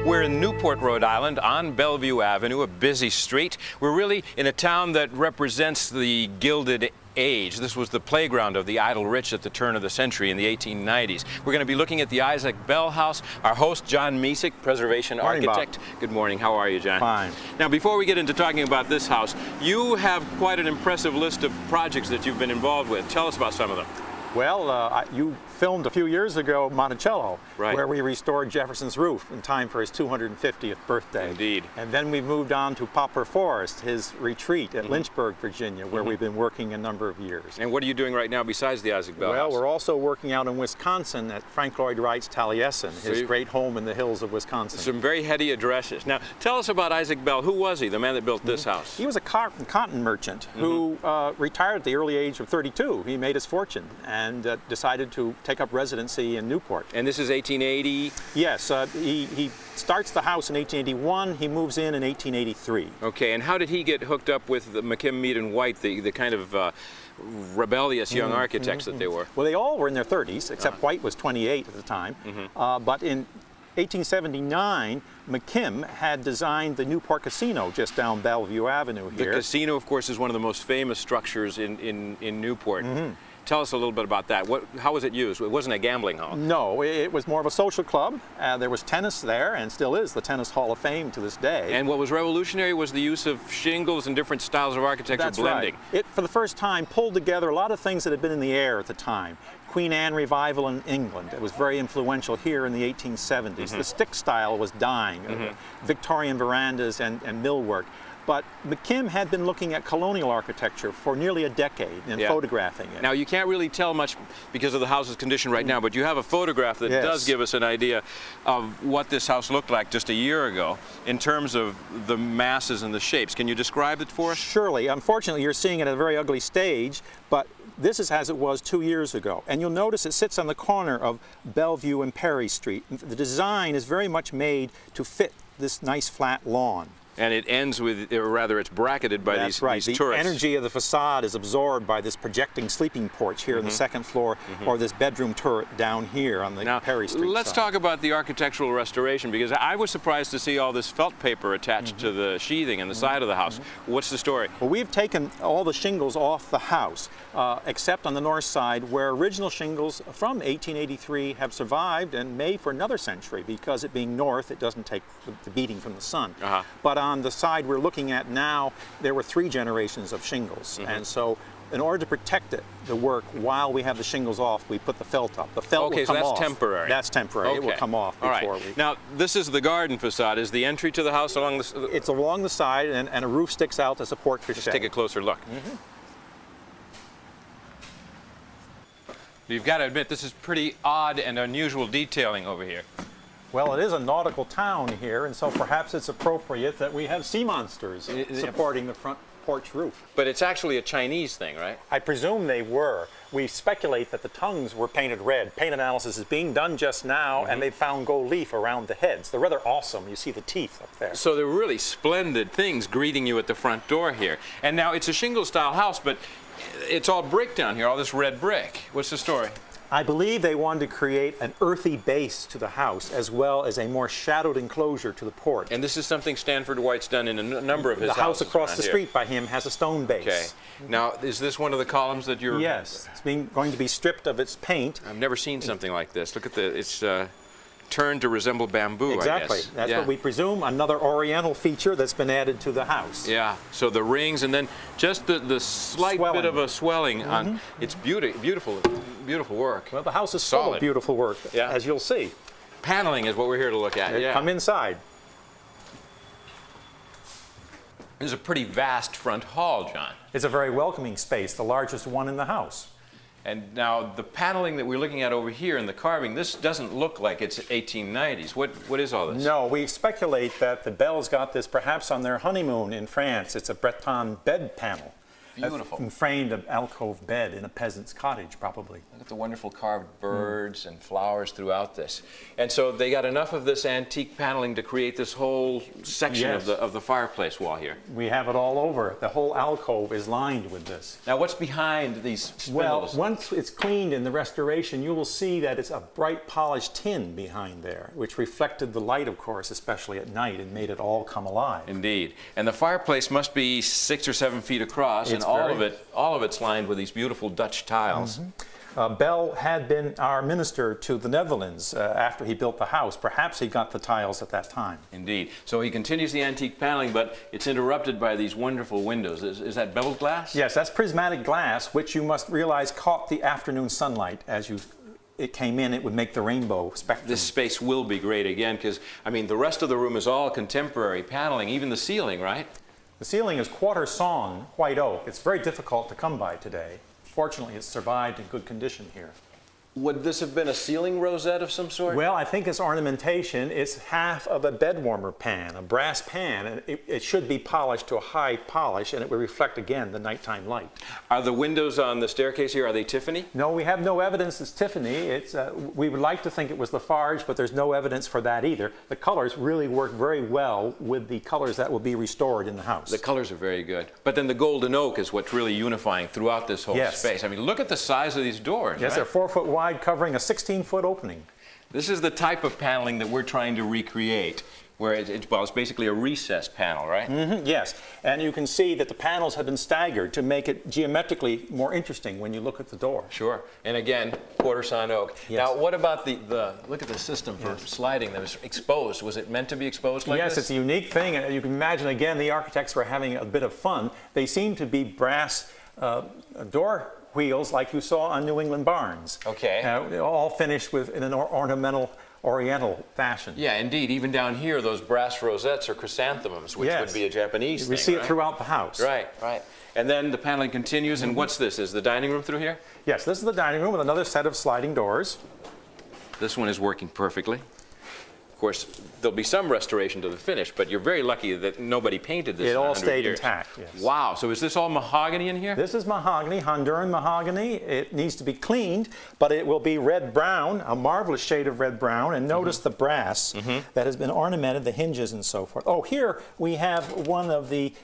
We're in Newport, Rhode Island, on Bellevue Avenue, a busy street. We're really in a town that represents the Gilded Age. This was the playground of the idle rich at the turn of the century in the 1890s. We're going to be looking at the Isaac Bell House. Our host, John Mesick, preservation architect. Bob. Good morning. How are you, John? Fine. Now, before we get into talking about this house, you have quite an impressive list of projects that you've been involved with. Tell us about some of them. Well, you filmed a few years ago Monticello, right, where we restored Jefferson's roof in time for his 250th birthday. Indeed. And then we moved on to Poplar Forest, his retreat at Lynchburg, Virginia, where we've been working a number of years. And what are you doing right now besides the Isaac Bell House? Well, we're also working out in Wisconsin at Frank Lloyd Wright's Taliesin, his great home in the hills of Wisconsin. Some very heady addresses. Now, tell us about Isaac Bell. Who was he, the man that built this house? He was a cotton merchant who retired at the early age of 32. He made his fortune and decided to take up residency in Newport. And this is 1880? Yes, he starts the house in 1881, he moves in 1883. Okay, and how did he get hooked up with the McKim, Mead and White, the kind of rebellious young architects that they were? Well, they all were in their 30s, except White was 28 at the time. But in 1879, McKim had designed the Newport Casino just down Bellevue Avenue here. The casino, of course, is one of the most famous structures in Newport. Tell us a little bit about that. How was it used? It wasn't a gambling hall. No, it was more of a social club. There was tennis there, and still is the Tennis Hall of Fame to this day. And what was revolutionary was the use of shingles and different styles of architecture. That's blending. Right. It, for the first time, pulled together a lot of things that had been in the air at the time. Queen Anne revival in England. It was very influential here in the 1870s. The stick style was dying. Victorian verandas and millwork. But McKim had been looking at colonial architecture for nearly a decade and photographing it. Now, you can't really tell much because of the house's condition right now, but you have a photograph that does give us an idea of what this house looked like just a year ago in terms of the masses and the shapes. Can you describe it for us? Surely. Unfortunately, you're seeing it at a very ugly stage, but this is as it was 2 years ago. And you'll notice it sits on the corner of Bellevue and Perry Street. The design is very much made to fit this nice flat lawn. And it ends with, or rather it's bracketed by these turrets. The energy of the facade is absorbed by this projecting sleeping porch here on the second floor, or this bedroom turret down here on the Perry Street let's side. talk about the architectural restoration, because I was surprised to see all this felt paper attached to the sheathing and the side of the house. What's the story? Well, we've taken all the shingles off the house, except on the north side, where original shingles from 1883 have survived and may for another century, because it being north, it doesn't take the beating from the sun. But on the side we're looking at now, there were 3 generations of shingles, and so in order to protect the work while we have the shingles off, we put the felt up. The felt will come off. Okay, so that's temporary. That's temporary. It will come off before we... Now, this is the garden facade. Is the entry to the house along the... It's along the side, and a roof sticks out to support the shed. Just take a closer look. You've got to admit, this is pretty odd and unusual detailing over here. Well, it is a nautical town here, and so perhaps it's appropriate that we have sea monsters supporting the front porch roof. But it's actually a Chinese thing, right? I presume they were. We speculate that the tongues were painted red. Paint analysis is being done just now, and they found gold leaf around the heads. They're rather awesome. You see the teeth up there. So they're really splendid things greeting you at the front door here. And now it's a shingle style house, but it's all brick down here, all this red brick. What's the story? I believe they wanted to create an earthy base to the house, as well as a more shadowed enclosure to the porch. And this is something Stanford White's done in a number of his houses. The house across the street by him has a stone base. Okay. Now, is this one of the columns that you're... Yes. It's going to be stripped of its paint. I've never seen something like this. Look at it's turned to resemble bamboo, Exactly. I guess. That's what we presume, another oriental feature that's been added to the house. Yeah, so the rings and then just the slight bit of a swelling on, it's beautiful work. Well, the house is full of beautiful work, as you'll see. Paneling is what we're here to look at, Come inside. There's a pretty vast front hall, John. It's a very welcoming space, the largest one in the house. And now the paneling that we're looking at over here in the carving, this doesn't look like it's 1890s. What is all this? No, we speculate that the Bells got this perhaps on their honeymoon in France. It's a Breton bed panel. Beautiful. A framed alcove bed in a peasant's cottage, probably. Look at the wonderful carved birds and flowers throughout this. And so they got enough of this antique paneling to create this whole section of the fireplace wall here. We have it all over. The whole alcove is lined with this. Now what's behind these spindles? Well, once it's cleaned in the restoration, you will see that it's a bright polished tin behind there, which reflected the light, of course, especially at night, and made it all come alive. Indeed. And the fireplace must be 6 or 7 feet across, and all of it's lined with these beautiful Dutch tiles. Bell had been our minister to the Netherlands after he built the house. Perhaps he got the tiles at that time. Indeed. So he continues the antique paneling, but it's interrupted by these wonderful windows. Is that beveled glass? Yes, that's prismatic glass, which you must realize caught the afternoon sunlight as it came in. It would make the rainbow spectrum. This space will be great again, because, I mean, the rest of the room is all contemporary paneling, even the ceiling, right? The ceiling is quarter sawn white oak. It's very difficult to come by today. Fortunately, it's survived in good condition here. Would this have been a ceiling rosette of some sort? Well, I think it's ornamentation. It's half of a bed warmer pan, a brass pan, and it should be polished to a high polish, and it will reflect again the nighttime light. Are the windows on the staircase here, are they Tiffany? No, we have no evidence it's Tiffany. We would like to think it was Lafarge, but there's no evidence for that either. The colors really work very well with the colors that will be restored in the house. The colors are very good. But then the golden oak is what's really unifying throughout this whole space. I mean, look at the size of these doors. Yes, right? They're 4 foot wide, covering a 16-foot opening. This is the type of paneling that we're trying to recreate, where it's basically a recessed panel, right? Yes, and you can see that the panels have been staggered to make it geometrically more interesting when you look at the door. Sure, and again, quarter sawn oak. Yes. Now, what about look at the system for sliding that was exposed? Was it meant to be exposed like this? Yes, it's a unique thing, and you can imagine, again, the architects were having a bit of fun. They seem to be brass door wheels like you saw on New England barns. Okay. All finished in an ornamental Oriental fashion. Yeah, indeed. Even down here, those brass rosettes are chrysanthemums, which would be a Japanese thing. We see it throughout the house. Right, right. And then the paneling continues, and what's this? Is the dining room through here? Yes, this is the dining room with another set of sliding doors. This one is working perfectly. Of course, there'll be some restoration to the finish, but you're very lucky that nobody painted this. It all 100 stayed years. intact, yes. Wow, so is this all mahogany in here? This is mahogany, Honduran mahogany. It needs to be cleaned, but it will be red-brown, a marvelous shade of red-brown. And notice the brass that has been ornamented, the hinges and so forth. Oh, here we have one of the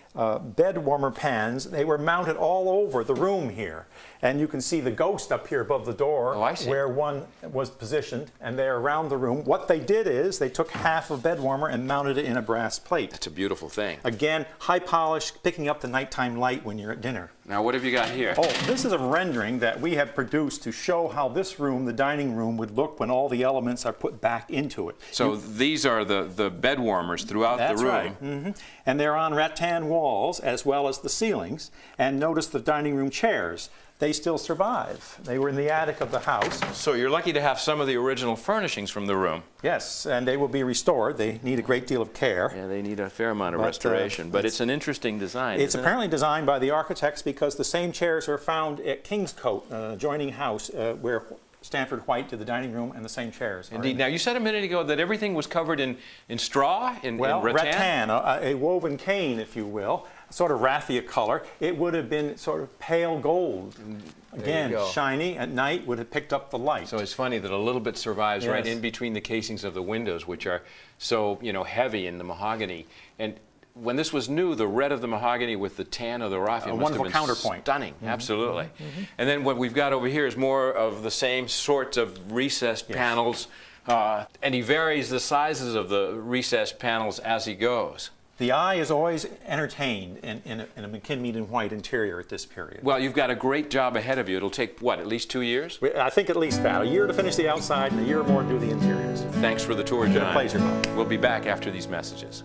bed warmer pans. They were mounted all over the room here. And you can see the ghost up here above the door where one was positioned, and they're around the room. What they did is they took half a bed warmer and mounted it in a brass plate. That's a beautiful thing. Again, high polish, picking up the nighttime light when you're at dinner. Now, what have you got here? Oh, this is a rendering that we have produced to show how this room, the dining room, would look when all the elements are put back into it. So these are the bed warmers throughout the room. That's right. And they're on rattan walls as well as the ceilings. And notice the dining room chairs. They still survive. They were in the attic of the house. So you're lucky to have some of the original furnishings from the room. Yes, and they will be restored. They need a great deal of care. Yeah, they need a fair amount of restoration, but it's an interesting design. It's apparently designed by the architects because the same chairs are found at Kingscote, an adjoining house where Stanford White did the dining room, and the same chairs. Indeed. Now, you said a minute ago that everything was covered in straw, in rattan, a woven cane, if you will, sort of raffia color. It would have been sort of pale gold. Again, shiny at night, would have picked up the light. So it's funny that a little bit survives right in between the casings of the windows, which are so, heavy in the mahogany. And when this was new, the red of the mahogany with the tan of the raffia must have been counterpoint. Stunning. Absolutely. And then what we've got over here is more of the same sorts of recessed panels, and he varies the sizes of the recessed panels as he goes. The eye is always entertained in a McKinley and White interior at this period. Well, you've got a great job ahead of you. It'll take, what, at least 2 years? I think at least that. A year to finish the outside and a year more to do the interiors. Thanks for the tour, John. It's been a pleasure, Bob. We'll be back after these messages.